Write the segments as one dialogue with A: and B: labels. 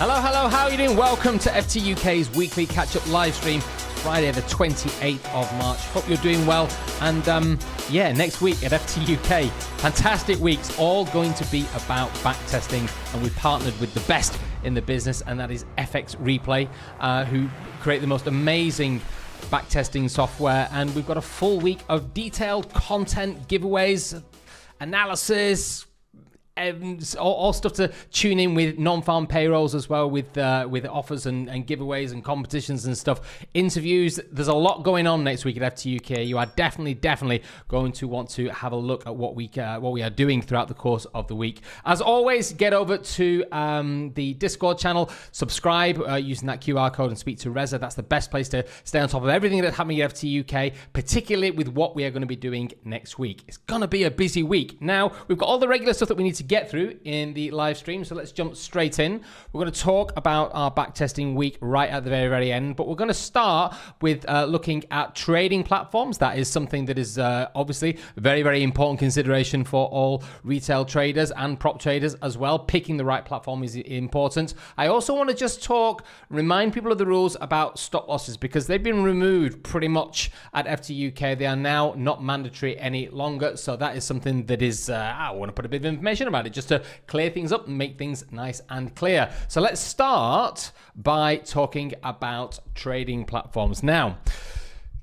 A: Hello, how are you doing? Welcome to FTUK's weekly catch-up live stream, Friday the 28th of March. Hope you're doing well. And next week at FTUK, fantastic weeks, all going to be about backtesting. And we've partnered with the best in the business, and that is FX Replay, who create the most amazing backtesting software. And we've got a full week of detailed content, giveaways, analysis, all stuff to tune in with, non-farm payrolls as well, with offers and giveaways and competitions and stuff, interviews. There's a lot going on next week at FTUK. You are definitely going to want to have a look at what we are doing throughout the course of the week. As always, get over to the Discord channel, subscribe using that QR code, and speak to Reza. That's the best place to stay on top of everything that's happening at FTUK, particularly with what we are going to be doing next week. It's going to be a busy week. Now, we've got all the regular stuff that we need to get through in the live stream, so let's jump straight in. We're going to talk about our backtesting week right at the very end, but we're going to start with looking at trading platforms. That is something that is obviously very important consideration for all retail traders and prop traders as well. Picking the right platform is important. I also want to just remind people of the rules about stop losses, because they've been removed pretty much at FTUK. They are now not mandatory any longer, so that is something that is I want to put a bit of information about it just to clear things up and make things nice and clear. So let's start by talking about trading platforms. Now,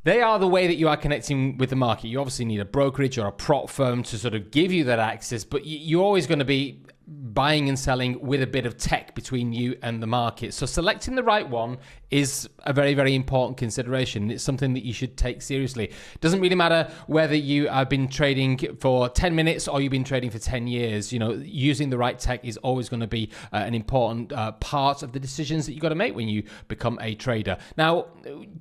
A: they are the way that you are connecting with the market. You obviously need a brokerage or a prop firm to sort of give you that access, but you're always going to be buying and selling with a bit of tech between you and the market. So selecting the right one is a very important consideration. It's something that you should take seriously. It doesn't really matter whether you have been trading for 10 minutes or you've been trading for 10 years. You know, using the right tech is always going to be an important part of the decisions that you've got to make when you become a trader. Now,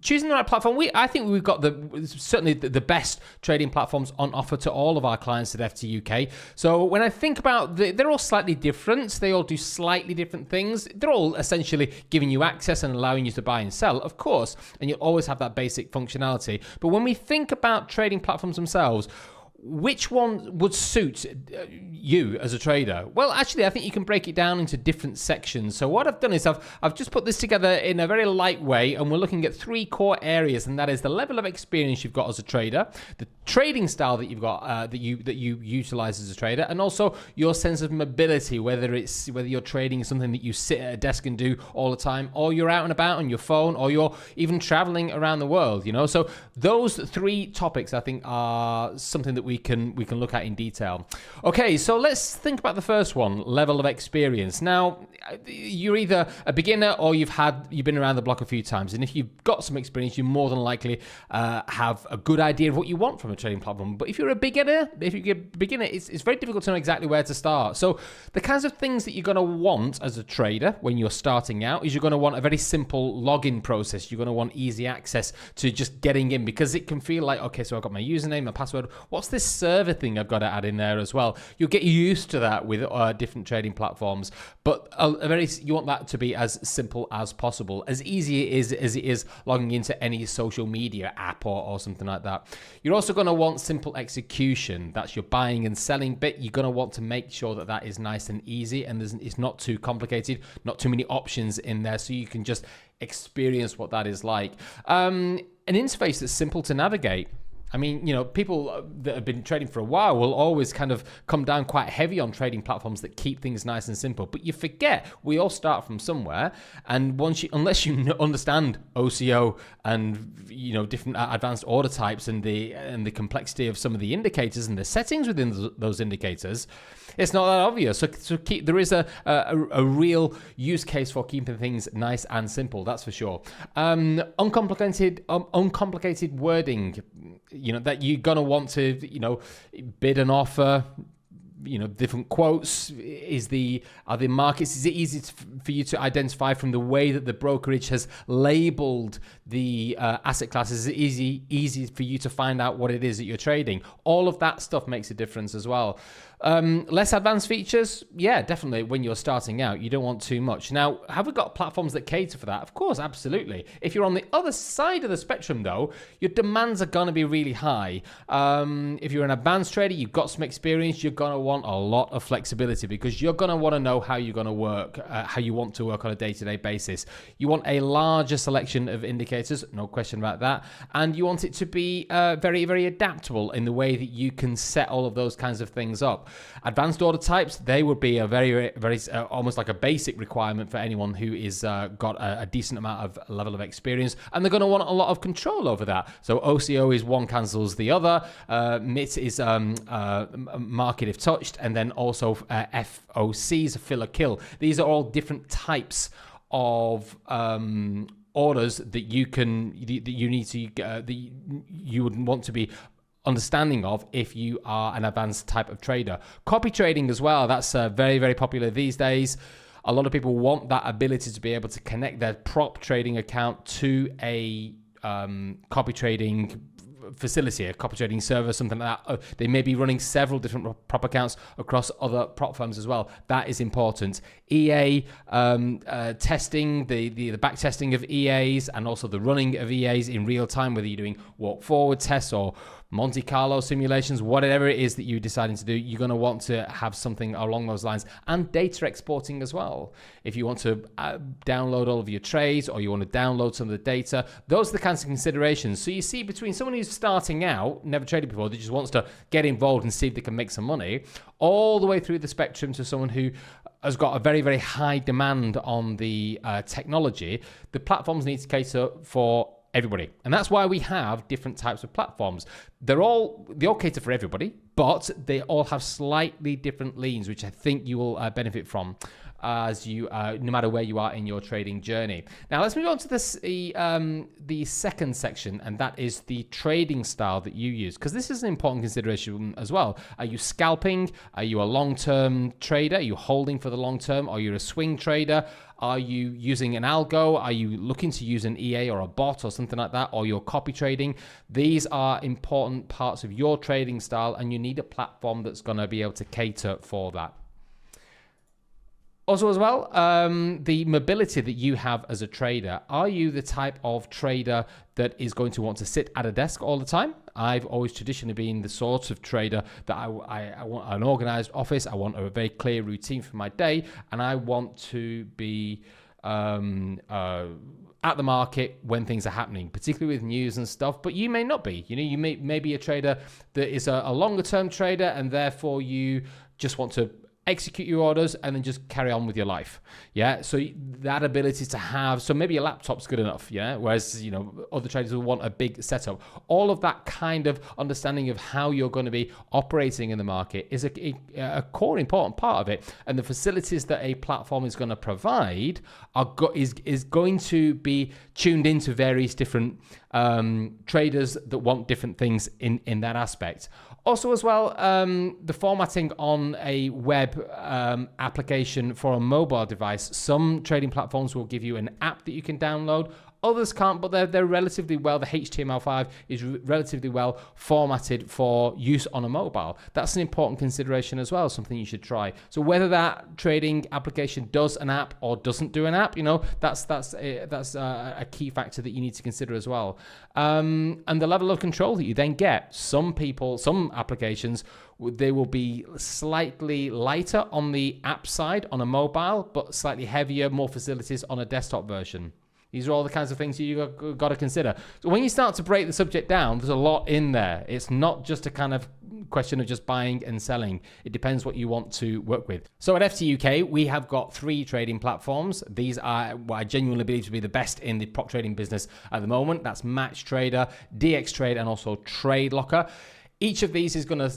A: choosing the right platform, I think we've got certainly the best trading platforms on offer to all of our clients at FTUK. So when I think about they're all slightly different. They all do slightly different things. They're all essentially giving you access and allowing you to buy and sell, of course, and you'll always have that basic functionality. But when we think about trading platforms themselves, which one would suit you as a trader? Well, actually, I think you can break it down into different sections. So what I've done is I've just put this together in a very light way, and we're looking at three core areas, and that is the level of experience you've got as a trader, the trading style that you've got that you utilize as a trader, and also your sense of mobility, whether you're trading something that you sit at a desk and do all the time, or you're out and about on your phone, or you're even traveling around the world. You know, so those three topics I think are something that we can look at in detail. Okay, so let's think about the first one, level of experience. Now, you're either a beginner or you've been around the block a few times, and if you've got some experience, you more than likely have a good idea of what you want from a trading platform. But if you're a beginner, it's very difficult to know exactly where to start. So the kinds of things that you're going to want as a trader when you're starting out is you're going to want a very simple login process. You're going to want easy access to just getting in, because it can feel like, okay, so I've got my username, my password, what's this server thing I've got to add in there as well? You'll get used to that with different trading platforms, but you want that to be as simple as possible, as easy as it is logging into any social media app or something like that. You're also going to want simple execution. That's your buying and selling bit. You're going to want to make sure that is nice and easy, and it's not too complicated, not too many options in there, so you can just experience what that is like. An interface that's simple to navigate. I mean, you know, people that have been trading for a while will always kind of come down quite heavy on trading platforms that keep things nice and simple. But you forget, we all start from somewhere. And unless you understand OCO and, you know, different advanced order types and the complexity of some of the indicators and the settings within those indicators, it's not that obvious. So there is a real use case for keeping things nice and simple. That's for sure. Uncomplicated wording. You know, that you're going to want to, you know, bid an offer, you know, different quotes. Are the markets, is it easy for you to identify from the way that the brokerage has labeled the asset classes? Is it easy for you to find out what it is that you're trading? All of that stuff makes a difference as well. Less advanced features, yeah, definitely. When you're starting out, you don't want too much. Now, have we got platforms that cater for that? Of course, absolutely. If you're on the other side of the spectrum, though, your demands are going to be really high. If you're an advanced trader, you've got some experience, you're going to want a lot of flexibility, because you're going to want to know how you're going to work, how you want to work on a day-to-day basis. You want a larger selection of indicators, no question about that, and you want it to be very, very adaptable in the way that you can set all of those kinds of things up. Advanced order types, they would be a very, very almost like a basic requirement for anyone who is got a decent amount of level of experience, and they're going to want a lot of control over that. So OCO is one cancels the other, MIT is market if touched, and then also FOCs, fill or kill. These are all different types of orders that you would want to be understanding of if you are an advanced type of trader. Copy trading as well, that's very, very popular these days. A lot of people want that ability to be able to connect their prop trading account to a copy trading facility, a copy trading server, something like that. They may be running several different prop accounts across other prop firms as well. That is important. EA testing, the back testing of EAs, and also the running of EAs in real time, whether you're doing walk forward tests or Monte Carlo simulations, whatever it is that you're deciding to do, you're going to want to have something along those lines. And data exporting as well. If you want to download all of your trades, or you want to download some of the data, those are the kinds of considerations. So you see, between someone who's starting out, never traded before, that just wants to get involved and see if they can make some money, all the way through the spectrum to someone who has got a very, very high demand on the technology, the platforms need to cater for everybody. And that's why we have different types of platforms. They all cater for everybody, but they all have slightly different leans, which I think you will benefit from as you no matter where you are in your trading journey. Now let's move on to this the second section, and that is the trading style that you use, because this is an important consideration as well. Are you scalping? Are you a long-term trader? Are you holding for the long term? Are you a swing trader? Are you using an algo? Are you looking to use an EA or a bot or something like that? Or you're copy trading? These are important parts of your trading style, and you need a platform that's going to be able to cater for that. Also as well, the mobility that you have as a trader. Are you the type of trader that is going to want to sit at a desk all the time? I've always traditionally been the sort of trader that I want an organized office. I want a very clear routine for my day, and I want to be at the market when things are happening, particularly with news and stuff. But you may not be. You know, you may be a trader that is a longer term trader, and therefore you just want to execute your orders and then just carry on with your life. Yeah, so that ability to have, so maybe your laptop's good enough, yeah, whereas, you know, other traders will want a big setup. All of that kind of understanding of how you're going to be operating in the market is a core important part of it, and the facilities that a platform is going to provide is going to be tuned into various different traders that want different things in that aspect. Also as well, the formatting on a web application for a mobile device. Some trading platforms will give you an app that you can download. Others can't, but they're relatively well, the HTML5 is relatively well formatted for use on a mobile. That's an important consideration as well, something you should try. So whether that trading application does an app or doesn't do an app, you know, that's a key factor that you need to consider as well. And the level of control that you then get. Some applications, they will be slightly lighter on the app side on a mobile, but slightly heavier, more facilities on a desktop version. These are all the kinds of things you've got to consider. So when you start to break the subject down, there's a lot in there. It's not just a kind of question of just buying and selling. It depends what you want to work with. So at FTUK, we have got 3 trading platforms. These are what I genuinely believe to be the best in the prop trading business at the moment. That's Match Trader, DX Trade, and also Trade Locker. Each of these is going to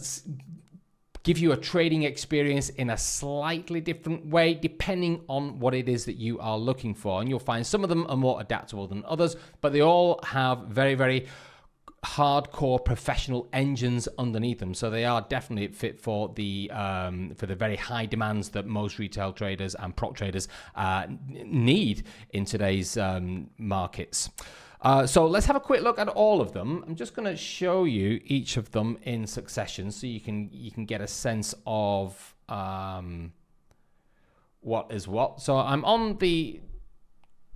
A: give you a trading experience in a slightly different way, depending on what it is that you are looking for. And you'll find some of them are more adaptable than others, but they all have very, very hardcore professional engines underneath them. So they are definitely fit for the very high demands that most retail traders and prop traders need in today's markets. So let's have a quick look at all of them. I'm just going to show you each of them in succession so you can get a sense of what is what. So I'm on the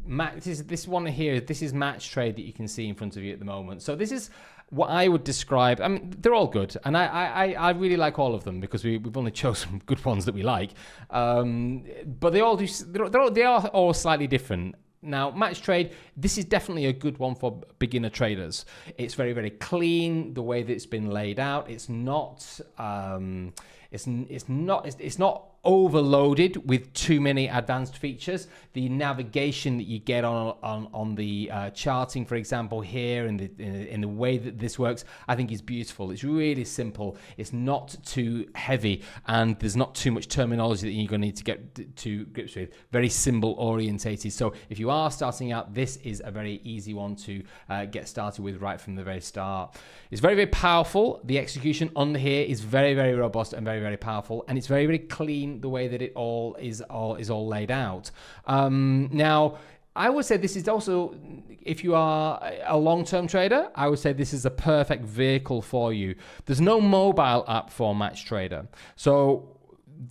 A: this one here. This is Match Trade that you can see in front of you at the moment. So this is what I would describe, I mean, they're all good, and I really like all of them because we've only chosen good ones that we like. But they all they are all slightly different. Now, Match Trade, this is definitely a good one for beginner traders. It's very, very clean the way that it's been laid out. It's not overloaded with too many advanced features. The navigation that you get on the charting, for example, here in the way that this works, I think is beautiful. It's really simple. It's not too heavy, and there's not too much terminology that you're going to need to get to grips with. Very symbol orientated. So if you are starting out, this is a very easy one to get started with right from the very start. It's very, very powerful. The execution on here is very, very robust and very, very powerful, and it's very, very clean the way that it all is laid out. Now, I would say this is also, if you are a long-term trader, I would say this is a perfect vehicle for you. There's no mobile app for Match Trader, so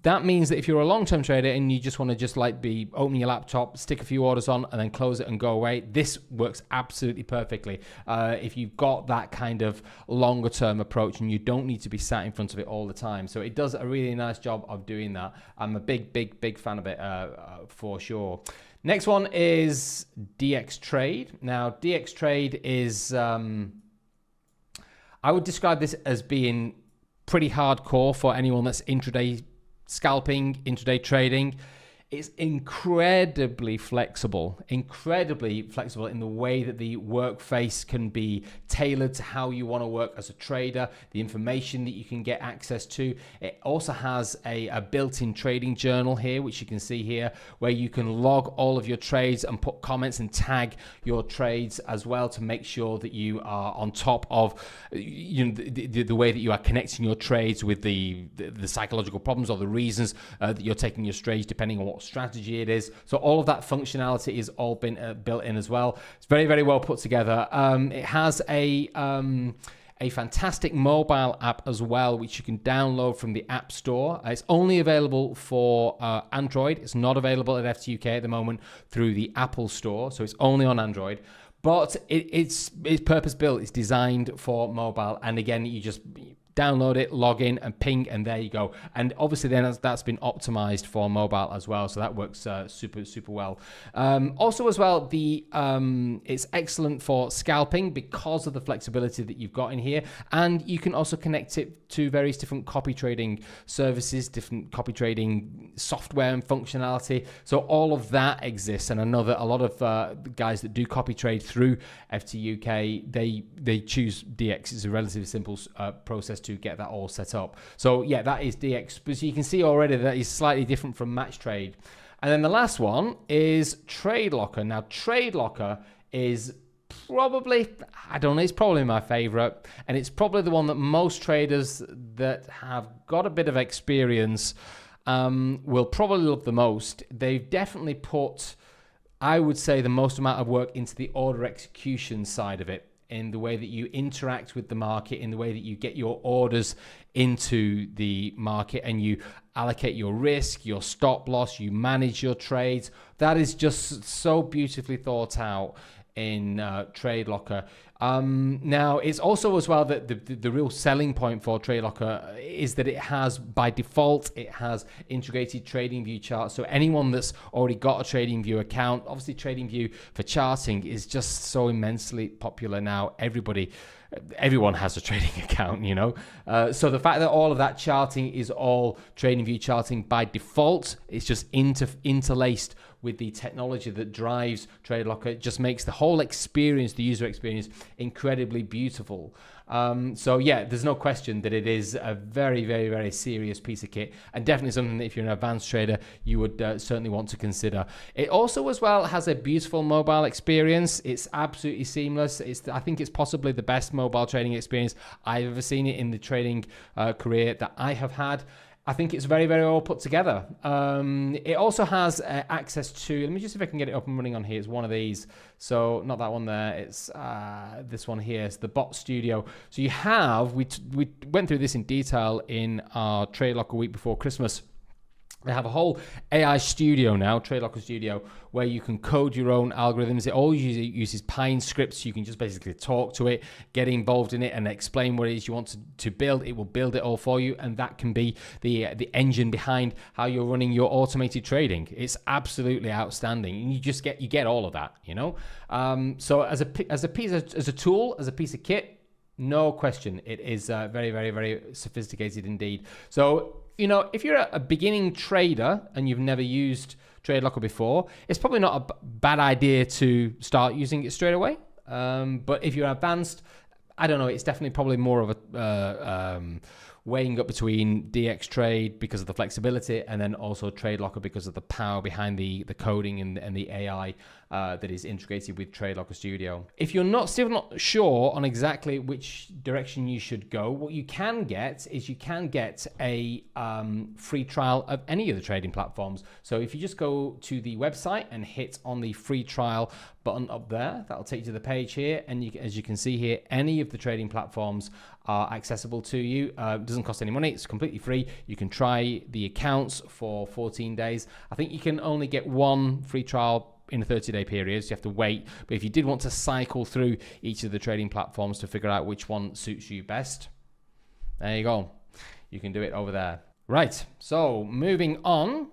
A: that means that if you're a long-term trader and you just want to be opening your laptop, stick a few orders on, and then close it and go away, this works absolutely perfectly. If you've got that kind of longer-term approach and you don't need to be sat in front of it all the time, so it does a really nice job of doing that. I'm a big fan of it for sure. Next one is DX Trade. Now, DX Trade is, I would describe this as being pretty hardcore for anyone that's intraday scalping, intraday trading. It's incredibly flexible in the way that the workface can be tailored to how you want to work as a trader, the information that you can get access to. It also has a built-in trading journal here, which you can see here, where you can log all of your trades and put comments and tag your trades as well to make sure that you are on top of the way that you are connecting your trades with the psychological problems or the reasons that you're taking your trades, depending on what strategy it is. So all of that functionality is all been built in as well. It's very, very well put together. It has a fantastic mobile app as well, which you can download from the App Store. It's only available for Android. It's not available at FTUK at the moment through the Apple Store, so it's only on Android. But it's purpose-built. It's designed for mobile, and again, you just download it, log in, and ping, and there you go. And obviously then that's been optimized for mobile as well, so that works super well. Also as well, it's excellent for scalping because of the flexibility that you've got in here, and you can also connect it to various different copy trading services, different copy trading software and functionality. So all of that exists, and a lot of guys that do copy trade through FTUK, they choose DX. It's a relatively simple process to get that all set up. So yeah, that is DX, but you can see already that is slightly different from Match Trade. And then the last one is Trade Locker. Now, Trade Locker is probably, I don't know, it's probably my favorite, and it's probably the one that most traders that have got a bit of experience will probably love the most. They've definitely put, I would say, the most amount of work into the order execution side of it, in the way that you interact with the market, in the way that you get your orders into the market and you allocate your risk, your stop loss, you manage your trades. That is just so beautifully thought out in Trade Locker. Now, it's also as well that the real selling point for Trade Locker is that it has, by default, it has integrated TradingView charts. So anyone that's already got a TradingView account, obviously TradingView for charting is just so immensely popular now. Everyone has a trading account, you know. So the fact that all of that charting is all TradingView charting by default, it's just interlaced with the technology that drives Trade Locker. It just makes the whole experience, the user experience, incredibly beautiful. So yeah, there's no question that it is a very, very, very serious piece of kit, and definitely something that if you're an advanced trader, you would certainly want to consider. It also as well has a beautiful mobile experience. It's absolutely seamless. I think it's possibly the best mobile trading experience I've ever seen it in the trading career that I have had. I think it's very, very well put together. It also has access to, let me just see if I can get it up and running on here. It's one of these. So not that one there. It's this one here. It's the Bot Studio. So you have, we went through this in detail in our Trade Locker week before Christmas. They have a whole AI studio now, TradeLocker Studio, where you can code your own algorithms. It all uses Pine scripts. You can just basically talk to it, get involved in it, and explain what it is you want to build. It will build it all for you, and that can be the engine behind how you're running your automated trading. It's absolutely outstanding, and you get all of that. So as a tool, as a piece of kit, no question, it is very, very, very sophisticated indeed. So, if you're a beginning trader and you've never used TradeLocker before, it's probably not a bad idea to start using it straight away. But if you're advanced, I don't know, it's definitely probably more of a weighing up between DX Trade because of the flexibility, and then also TradeLocker because of the power behind the coding and the AI that is integrated with TradeLocker Studio. If you're still not sure on exactly which direction you should go, what you can get is a free trial of any of the trading platforms. So if you just go to the website and hit on the free trial button up there, that'll take you to the page here, and as you can see here, any of the trading platforms are accessible to you. It doesn't cost any money, it's completely free. You can try the accounts for 14 days. I think you can only get one free trial in a 30-day period, so you have to wait. But if you did want to cycle through each of the trading platforms to figure out which one suits you best, there you go. You can do it over there. Right, so moving on,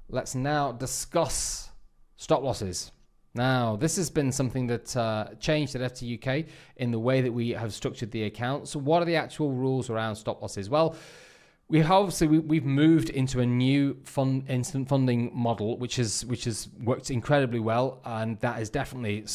A: let's now discuss stop losses. Now, this has been something that changed at FTUK in the way that we have structured the account. So what are the actual rules around stop losses? Well, we've moved into a new instant funding model, which has worked incredibly well, and that is definitely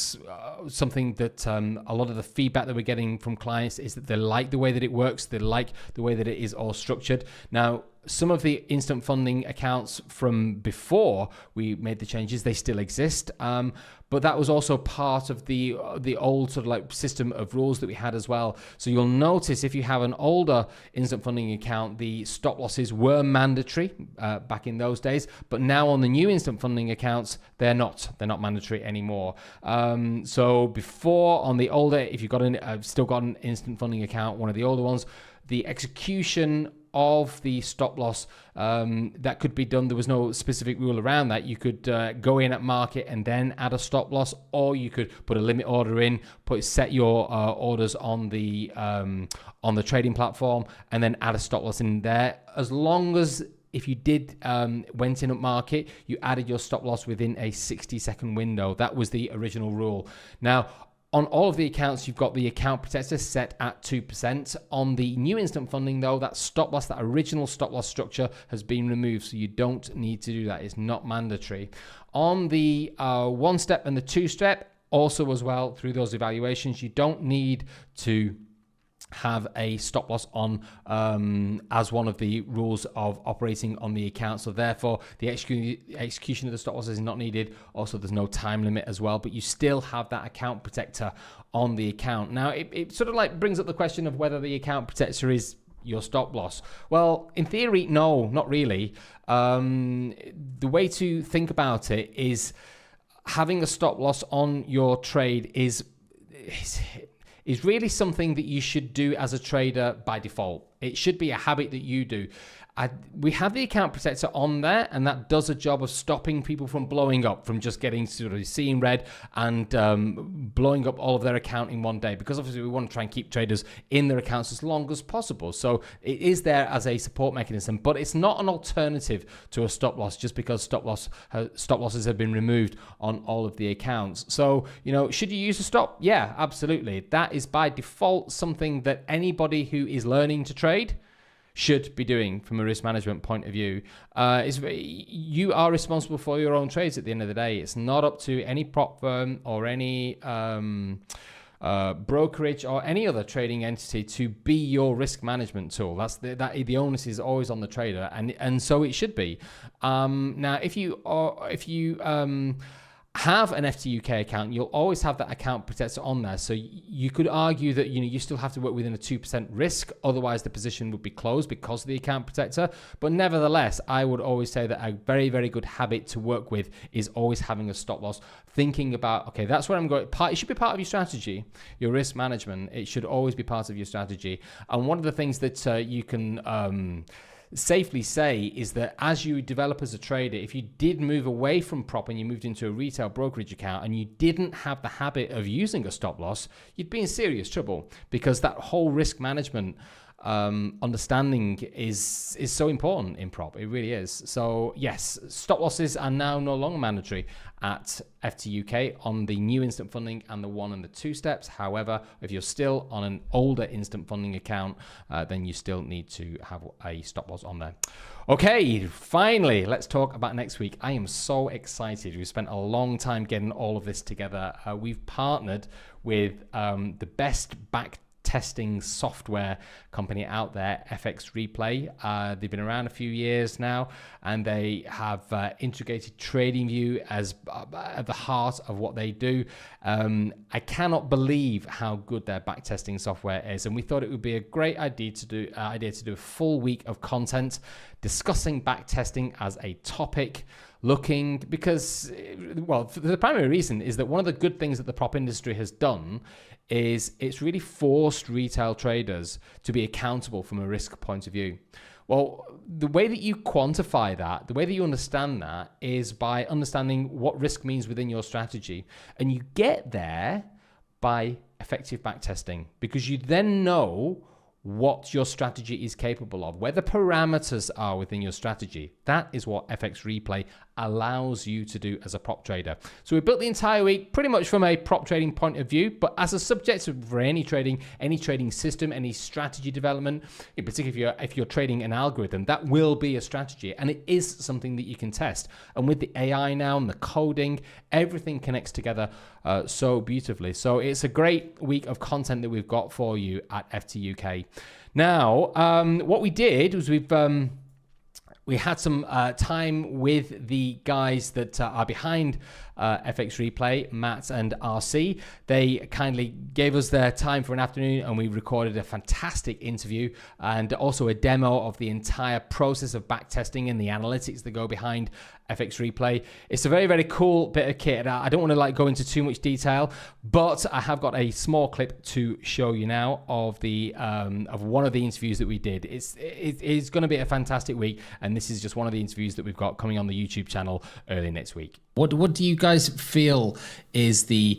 A: something that a lot of the feedback that we're getting from clients is that they like the way that it works, they like the way that it is all structured. Now, some of the instant funding accounts from before we made the changes, they still exist, but that was also part of the old sort of like system of rules that we had as well. So you'll notice if you have an older instant funding account, the stop losses were mandatory back in those days, but now on the new instant funding accounts, they're not mandatory anymore. So before, on the older, if you've still got an instant funding account, one of the older ones, the execution of the stop loss that could be done. There was no specific rule around that. You could go in at market and then add a stop loss, or you could put a limit order in, set your orders on the trading platform, and then add a stop loss in there. As long as if you did went in at market, you added your stop loss within a 60-second window. That was the original rule. Now, on all of the accounts, you've got the account protector set at 2%. On the new instant funding, though, that stop loss, that original stop loss structure has been removed, so you don't need to do that. It's not mandatory. On the one-step and the two-step, also as well, through those evaluations, you don't need to have a stop loss on as one of the rules of operating on the account. So therefore, the execution of the stop loss is not needed. Also, there's no time limit as well, but you still have that account protector on the account. Now, it sort of like brings up the question of whether the account protector is your stop loss. Well, in theory, no, not really. The way to think about it is having a stop loss on your trade is really something that you should do as a trader by default. It should be a habit that you do. We have the account protector on there, and that does a job of stopping people from blowing up, from just getting sort of seeing red and blowing up all of their account in one day, because obviously we want to try and keep traders in their accounts as long as possible. So it is there as a support mechanism, but it's not an alternative to a stop loss just because stop losses have been removed on all of the accounts. So, should you use a stop? Yeah, absolutely. That is by default something that anybody who is learning to trade should be doing from a risk management point of view. You are responsible for your own trades at the end of the day. It's not up to any prop firm or any brokerage or any other trading entity to be your risk management tool. The onus is always on the trader, and so it should be. Now, if you have an FTUK account, you'll always have that account protector on there. So you could argue that you still have to work within a 2% risk, otherwise the position would be closed because of the account protector. But nevertheless, I would always say that a very, very good habit to work with is always having a stop loss, thinking about, okay, that's where I'm going. It should be part of your strategy, your risk management. It should always be part of your strategy. And one of the things that you can safely say is that as you develop as a trader, if you did move away from prop and you moved into a retail brokerage account and you didn't have the habit of using a stop loss, you'd be in serious trouble, because that whole risk management understanding is so important in prop. It really is. So yes, stop losses are now no longer mandatory at FTUK on the new instant funding and the 1 and the 2 steps. However, if you're still on an older instant funding account, then you still need to have a stop loss on there. Okay, finally, let's talk about next week. I am so excited. We've spent a long time getting all of this together. We've partnered with the best backtesting software company out there, FX Replay. They've been around a few years now, and they have integrated TradingView as at the heart of what they do. I cannot believe how good their backtesting software is, and we thought it would be a great idea to do a full week of content discussing backtesting as a topic. Because, well, the primary reason is that one of the good things that the prop industry has done is it's really forced retail traders to be accountable from a risk point of view. Well, the way that you quantify that, the way that you understand that, is by understanding what risk means within your strategy. And you get there by effective backtesting, because you then know what your strategy is capable of, where the parameters are within your strategy. That is what FX Replay allows you to do as a prop trader. So we built the entire week pretty much from a prop trading point of view, but as a subject for any trading system, any strategy development, in particular if you're trading an algorithm, that will be a strategy, and it is something that you can test. And with the AI now and the coding, everything connects together so beautifully. So it's a great week of content that we've got for you at FTUK. Now, what we did was we had some time with the guys that are behind FX Replay, Matt and RC. They kindly gave us their time for an afternoon, and we recorded a fantastic interview and also a demo of the entire process of backtesting and the analytics that go behind FX Replay. It's a very, very cool bit of kit. I don't want to go into too much detail, but I have got a small clip to show you now of the of one of the interviews that we did. It's going to be a fantastic week, and this is just one of the interviews that we've got coming on the YouTube channel early next week. What do you guys feel is the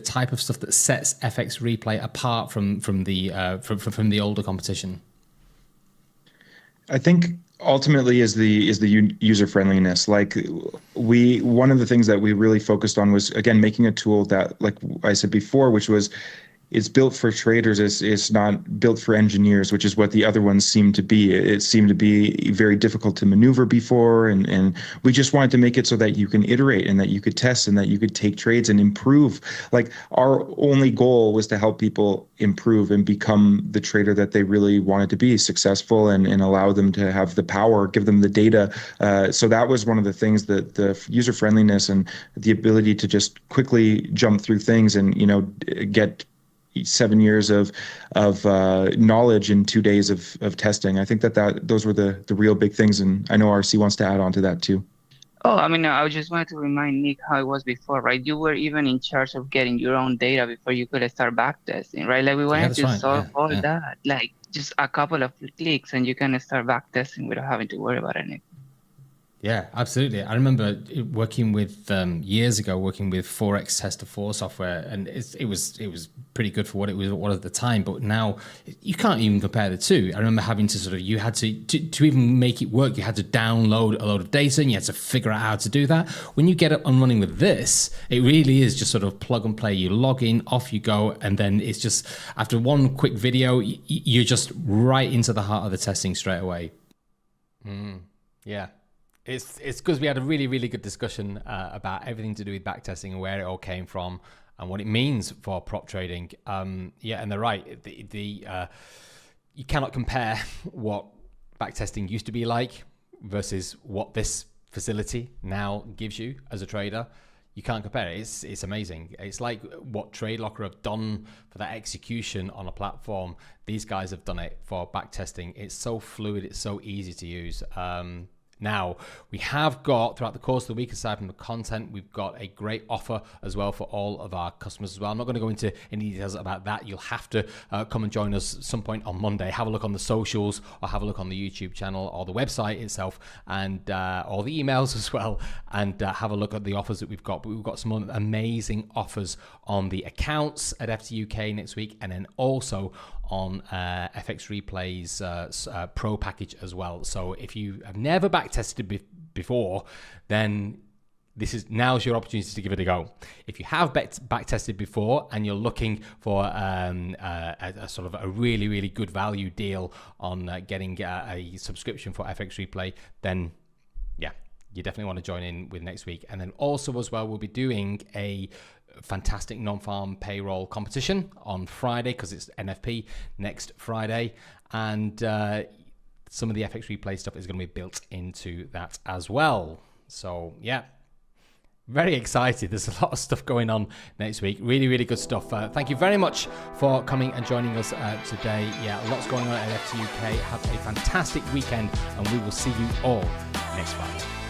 A: type of stuff that sets FX Replay apart from the older competition?
B: I think ultimately is the user friendliness. One of the things that we really focused on was, again, making a tool that, like I said before, which was, it's built for traders. It's not built for engineers, which is what the other ones seem to be. It seemed to be very difficult to maneuver before, and we just wanted to make it so that you can iterate and that you could test and that you could take trades and improve. Our only goal was to help people improve and become the trader that they really wanted to be, successful, and allow them to have the power, give them the data. So that was one of the things, that the user friendliness and the ability to just quickly jump through things and get 7 years of knowledge in 2 days of testing. I think that those were the real big things, and I know RC wants to add on to that too.
C: Oh, I just wanted to remind Nick how it was before, right? You were even in charge of getting your own data before you could start backtesting, right? We wanted to solve all that, just a couple of clicks, and you can start backtesting without having to worry about anything.
A: Yeah, absolutely. I remember working with years ago, working with Forex Tester 4 software, and it was pretty good for what it was at the time. But now you can't even compare the two. I remember having to you had to even make it work, you had to download a load of data, and you had to figure out how to do that. When you get up and running with this, it really is just sort of plug and play. You log in, off you go, and then it's just, after one quick video, you're just right into the heart of the testing straight away. Yeah. It's because we had a really, really good discussion about everything to do with backtesting and where it all came from and what it means for prop trading. And they're right. You cannot compare what backtesting used to be like versus what this facility now gives you as a trader. You can't compare it. It's amazing. It's like what TradeLocker have done for that execution on a platform. These guys have done it for backtesting. It's so fluid. It's so easy to use. Now, we have got, throughout the course of the week, aside from the content, we've got a great offer as well for all of our customers as well. I'm not going to go into any details about that. You'll have to come and join us at some point on Monday. Have a look on the socials, or have a look on the YouTube channel or the website itself, and or the emails as well, and have a look at the offers that we've got. But we've got some amazing offers on the accounts at FTUK next week, and then also on FX Replay's Pro package as well. So if you have never backtested before, then now's your opportunity to give it a go. If you have backtested before and you're looking for a sort of a really, really good value deal on getting a subscription for FX Replay, then yeah, you definitely want to join in with next week. And then also as well, we'll be doing a fantastic non-farm payroll competition on Friday, because it's NFP next Friday, and some of the FX Replay stuff is going to be built into that as well. So yeah, very excited. There's a lot of stuff going on next week. Really, really good stuff. Thank you very much for coming and joining us today. Yeah, lots going on at FTUK. Have a fantastic weekend, and we will see you all next Friday.